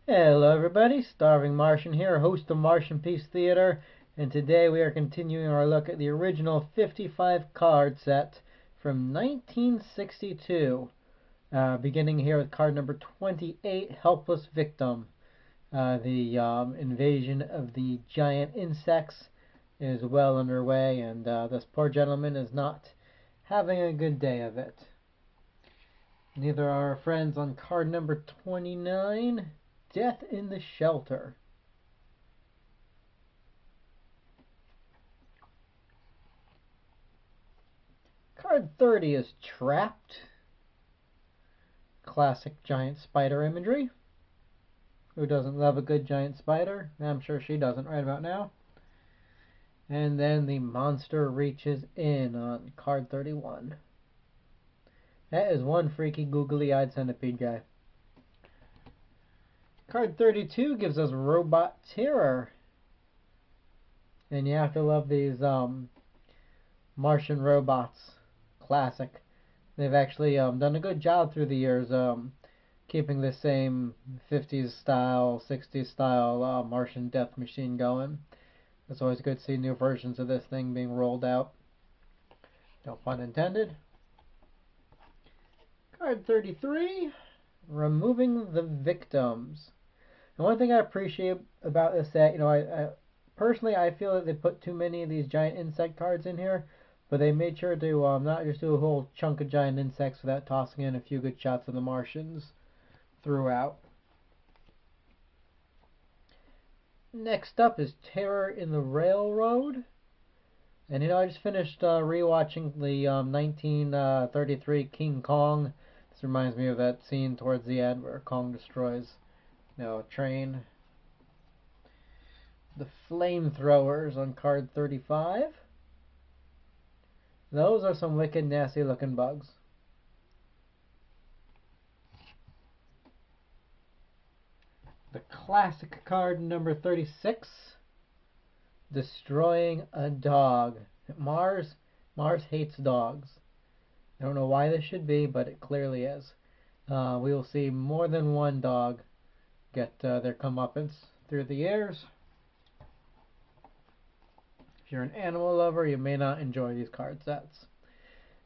Hello everybody, Starving Martian here, host of Martian Peace Theater, and today we are continuing our look at the original 55 card set from 1962, beginning here with card number 28, Helpless Victim. The invasion of the giant insects is well underway, and this poor gentleman is not having a good day of it. Neither are our friends on card number 29, Death in the Shelter. Card 30 is Trapped. Classic giant spider imagery. Who doesn't love a good giant spider? I'm sure she doesn't right about now. And then the monster reaches in on card 31. That is one freaky googly-eyed centipede guy. Card 32 gives us Robot Terror. And you have to love these Martian robots. Classic. They've actually done a good job through the years keeping the same 50s style, 60s style Martian death machine going. It's always good to see new versions of this thing being rolled out. No pun intended. Card 33, Removing the Victims. And one thing I appreciate about this set, I personally I feel that they put too many of these giant insect cards in here, but they made sure to not just do a whole chunk of giant insects without tossing in a few good shots of the Martians throughout. Next up is Terror in the Railroad. And I just finished rewatching the 1933 King Kong. This reminds me of that scene towards the end where Kong destroys, a train. The Flamethrowers on card 35. Those are some wicked, nasty looking bugs. The classic card number 36. Destroying a Dog. Mars hates dogs. I don't know why this should be, but it clearly is. We will see more than one dog get their comeuppance through the years. If you're an animal lover, you may not enjoy these card sets.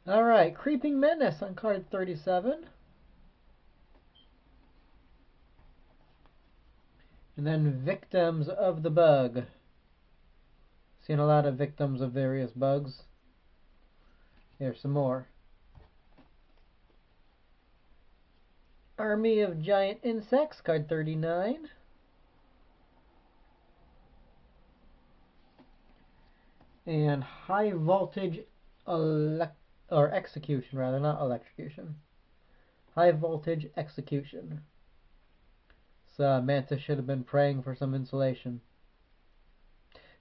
Alright, Creeping Menace on card 37. And then Victims of the Bug. Seen a lot of victims of various bugs. Here's some more. Army of Giant Insects, card 39. And High Voltage Execution, rather, not Electrocution. High Voltage Execution. So Mantis should have been praying for some insulation.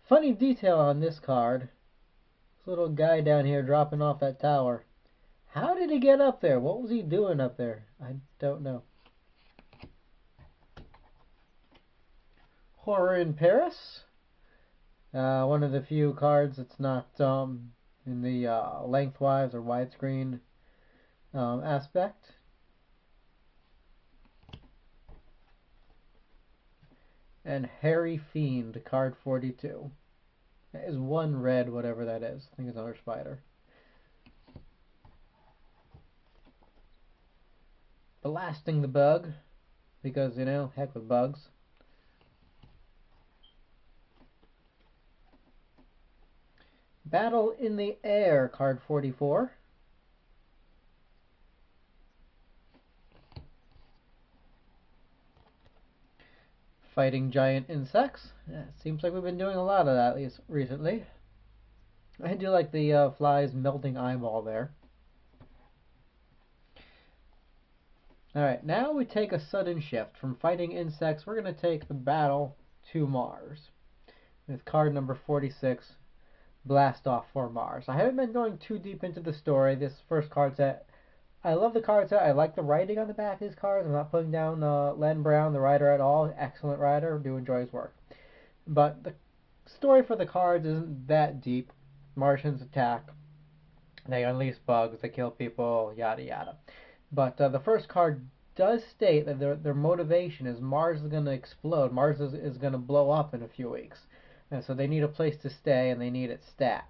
Funny detail on this card. This little guy down here dropping off that tower. How did he get up there? What was he doing up there? I don't know. Horror in Paris. One of the few cards that's not in the lengthwise or widescreen aspect. And Hairy Fiend, card 42. That is one red, whatever that is. I think it's another spider. Blasting the Bug, because, heck with bugs. Battle in the Air, card 44. Fighting giant insects. Yeah, seems like we've been doing a lot of that at least recently. I do like the fly's melting eyeball there. Alright, now we take a sudden shift. From fighting insects, we're going to take the battle to Mars. With card number 46, Blast Off for Mars. I haven't been going too deep into the story. This first card set, I love the card set. I like the writing on the back of these cards. I'm not putting down Len Brown, the writer, at all. Excellent writer. Do enjoy his work. But the story for the cards isn't that deep. Martians attack. They unleash bugs. They kill people. Yada yada. But the first card does state that their motivation is Mars is going to explode. Mars is going to blow up in a few weeks. And so they need a place to stay, and they need it stat.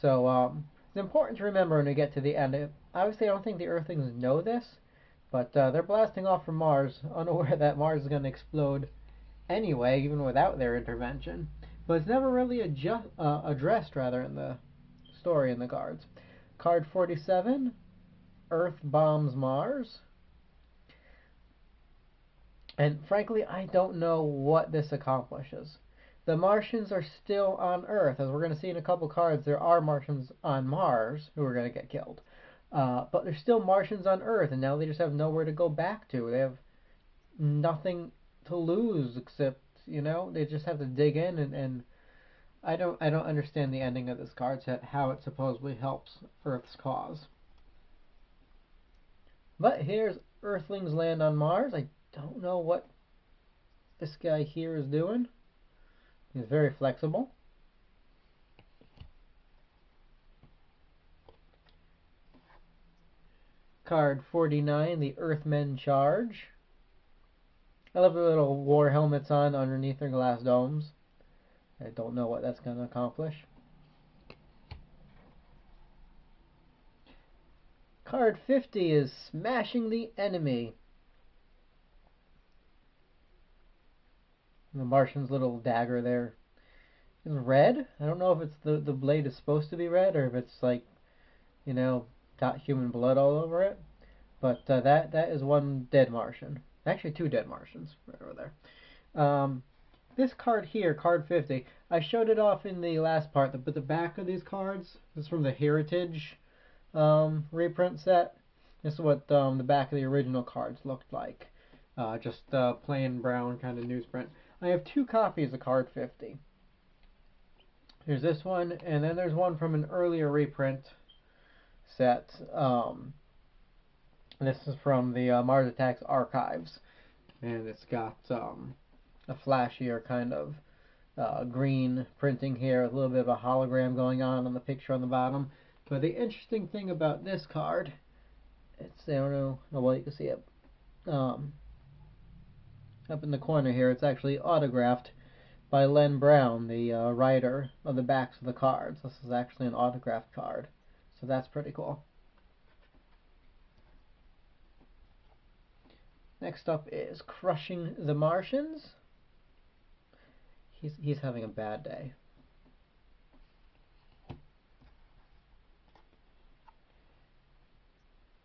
So it's important to remember when we get to the end. Obviously, I don't think the Earthlings know this, but they're blasting off from Mars, unaware that Mars is going to explode anyway, even without their intervention. But it's never really addressed, rather, in the story in the cards. Card 47, Earth bombs Mars. And frankly, I don't know what this accomplishes. The Martians are still on Earth. As we're going to see in a couple cards, there are Martians on Mars who are going to get killed. But there's still Martians on Earth, and now they just have nowhere to go back to. They have nothing to lose except, they just have to dig in, and I don't understand the ending of this card set, how it supposedly helps Earth's cause. But here's Earthlings land on Mars. I don't know what this guy here is doing. He's very flexible. Card 49, the Earthmen charge. I love the little war helmets on underneath their glass domes. I don't know what that's going to accomplish. Card 50 is smashing the enemy. The Martian's little dagger there is red. I don't know if it's the blade is supposed to be red or if it's like, got human blood all over it. But that is one dead Martian. Actually, two dead Martians right over there. This card here, card 50, I showed it off in the last part, but the back of these cards is from the Heritage reprint set. This is what the back of the original cards looked like. Just plain brown kind of newsprint. I have two copies of card 50. There's this one, and then there's one from an earlier reprint set. This is from the Mars Attacks archives, and it's got a flashier kind of green printing here, with a little bit of a hologram going on the picture on the bottom. But the interesting thing about this card, I don't know how well you can see it, up in the corner here, it's actually autographed by Len Brown, the writer of the backs of the cards. This is actually an autographed card, so that's pretty cool. Next up is Crushing the Martians. He's having a bad day.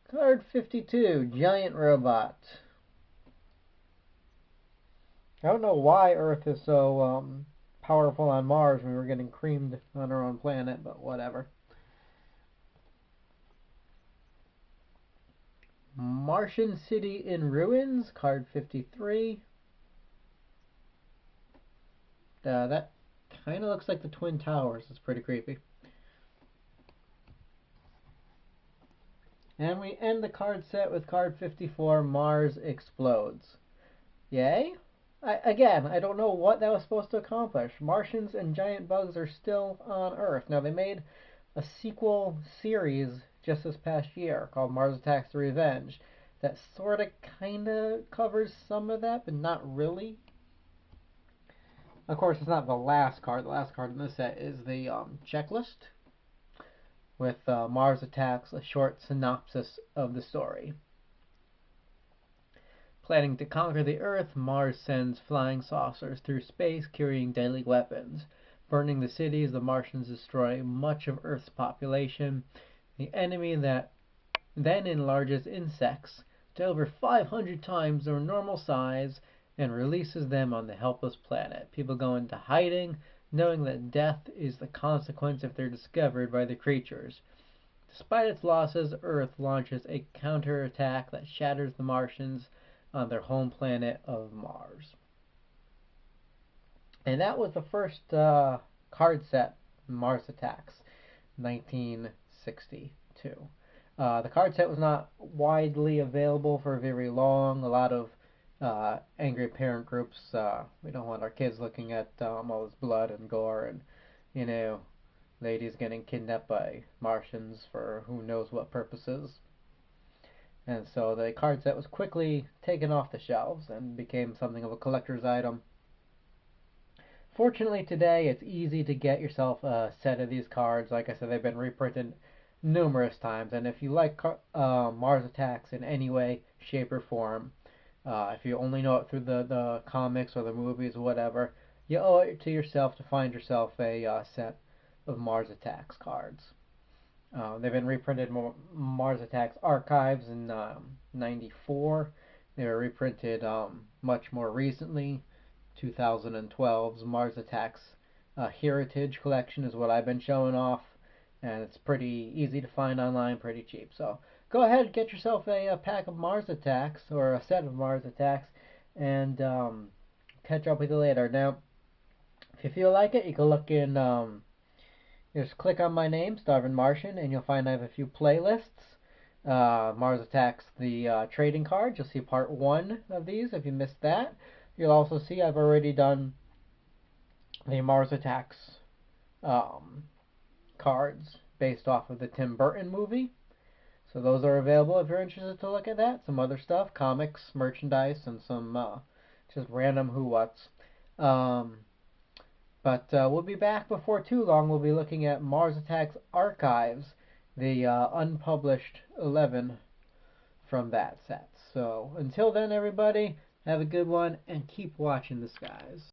Card 52, Giant Robot. I don't know why Earth is so powerful on Mars when we were getting creamed on our own planet, but whatever. Martian City in Ruins, card 53. That kind of looks like the Twin Towers. It's pretty creepy. And we end the card set with card 54, Mars Explodes. Yay? Again, I don't know what that was supposed to accomplish. Martians and giant bugs are still on Earth. Now, they made a sequel series just this past year called Mars Attacks the Revenge that sort of kind of covers some of that, but not really. Of course, it's not the last card. The last card in this set is the checklist with Mars Attacks, a short synopsis of the story. Planning to conquer the Earth, Mars sends flying saucers through space carrying deadly weapons. Burning the cities, the Martians destroy much of Earth's population. The enemy that then enlarges insects to over 500 times their normal size and releases them on the helpless planet. People go into hiding, knowing that death is the consequence if they're discovered by the creatures. Despite its losses, Earth launches a counterattack that shatters the Martians on their home planet of Mars. And that was the first card set, Mars Attacks, 1962. The card set was not widely available for very long. A lot of angry parent groups, we don't want our kids looking at all this blood and gore and, ladies getting kidnapped by Martians for who knows what purposes. And so the card set was quickly taken off the shelves and became something of a collector's item. Fortunately, today it's easy to get yourself a set of these cards. Like I said, they've been reprinted numerous times, and if you like Mars Attacks in any way, shape, or form, if you only know it through the comics or the movies or whatever, you owe it to yourself to find yourself a set of Mars Attacks cards. They've been reprinted Mars Attacks Archives in '94. They were reprinted much more recently. 2012's Mars Attacks Heritage Collection is what I've been showing off, and it's pretty easy to find online, pretty cheap. So go ahead and get yourself a pack of Mars Attacks or a set of Mars Attacks, and catch up with you later. Now, if you feel like it, you can look in. Just click on my name, Starvin Martian, and you'll find I have a few playlists. Mars Attacks, the trading cards. You'll see part 1 of these if you missed that. You'll also see I've already done the Mars Attacks cards based off of the Tim Burton movie. So those are available if you're interested to look at that. Some other stuff, comics, merchandise, and some just random who-whats. But we'll be back before too long. We'll be looking at Mars Attacks Archives, the unpublished 11 from that set. So until then, everybody, have a good one and keep watching the skies.